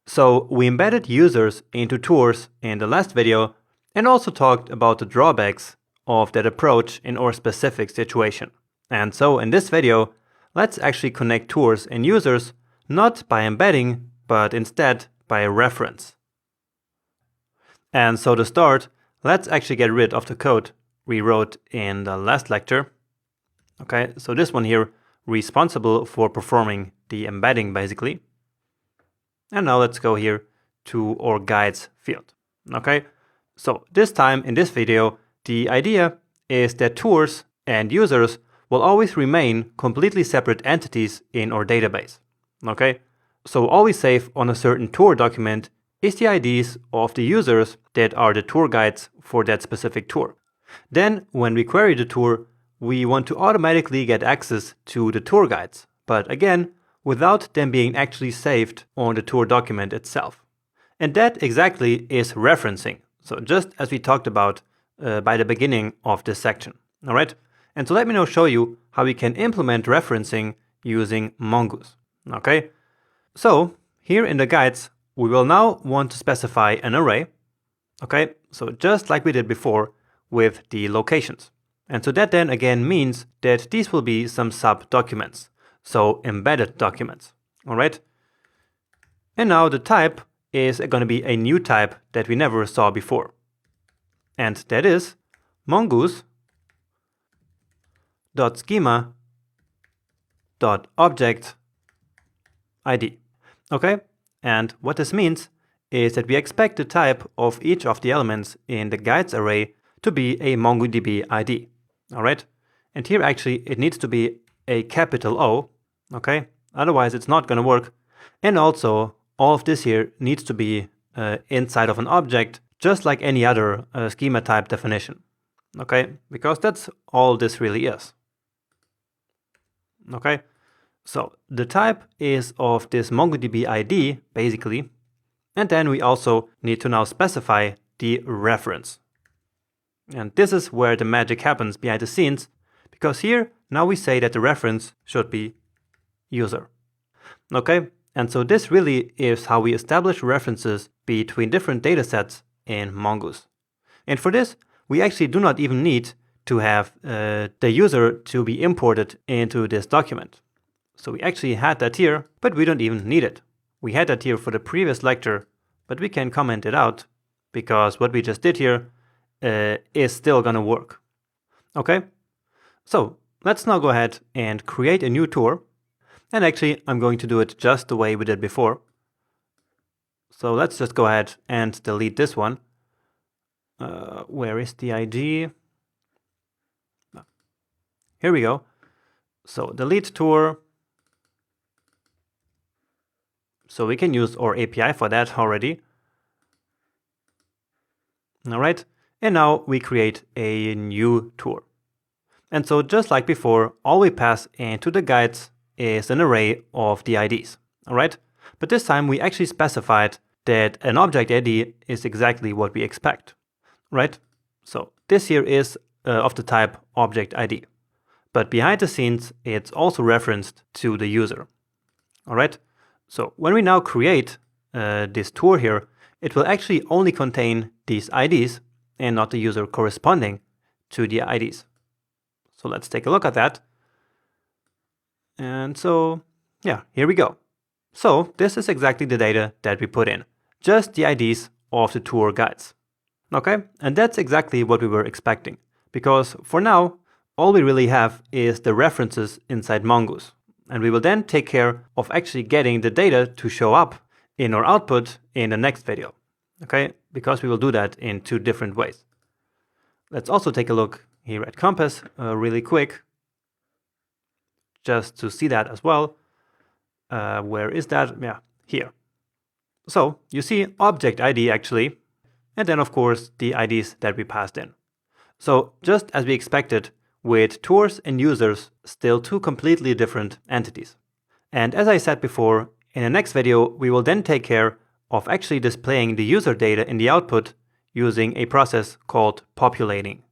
So we embedded users into tours in the last video and also talked about the drawbacks of that approach in our specific situation. And so in this video, let's actually connect tours and users not by embedding, but instead by a reference. And so to start, let's actually get rid of the code we wrote in the last lecture. Okay, so this one here, responsible for performing the embedding basically. And now let's go here to our guides field. Okay, so this time in this video, the idea is that tours and users will always remain completely separate entities in our database. Okay, so all we save on a certain tour document is the IDs of the users that are the tour guides for that specific tour. Then when we query the tour, we want to automatically get access to the tour guides, but again, without them being actually saved on the tour document itself. And that exactly is referencing. So just as we talked about by the beginning of this section. All right. And so let me now show you how we can implement referencing using Mongoose. Okay. So here in the guides, we will now want to specify an array. Okay. So just like we did before with the locations. And so that then again means that these will be some sub documents. So embedded documents. All right. And now the type is going to be a new type that we never saw before. And that is mongoose.schema.object ID. Okay. And what this means is that we expect the type of each of the elements in the guides array to be a MongoDB ID. All right. And here actually it needs to be a capital O. Okay. Otherwise it's not going to work. And also all of this here needs to be inside of an object, just like any other schema type definition. Okay. Because that's all this really is. Okay. So the type is of this MongoDB ID, basically. And then we also need to now specify the reference. And this is where the magic happens behind the scenes, because here now we say that the reference should be user. Okay, and so this really is how we establish references between different datasets in Mongoose. And for this, we actually do not even need to have the user to be imported into this document. So we actually had that here, but we don't even need it. We had that here for the previous lecture, but we can comment it out because what we just did here is still going to work. Okay, so let's now go ahead and create a new tour. And actually, I'm going to do it just the way we did before. So let's just go ahead and delete this one. Where is the ID? Here we go. So delete tour. So we can use our API for that already. All right. And now we create a new tour. And so just like before, all we pass into the guides is an array of the IDs. All right. But this time we actually specified that an object ID is exactly what we expect. Right. So this here is of the type object ID. But behind the scenes, it's also referenced to the user. All right. So when we now create this tour here, it will actually only contain these IDs and not the user corresponding to the IDs. So let's take a look at that. And so, yeah, here we go. So this is exactly the data that we put in, just the IDs of the tour guides. Okay, and that's exactly what we were expecting, because for now, all we really have is the references inside Mongoose. And we will then take care of actually getting the data to show up in our output in the next video. Okay, because we will do that in two different ways. Let's also take a look here at Compass really quick, just to see that as well. Where is that? Yeah, here. So you see object ID actually, and then of course the IDs that we passed in. So just as we expected, with tours and users still two completely different entities. And as I said before, in the next video we will then take care of actually displaying the user data in the output using a process called populating.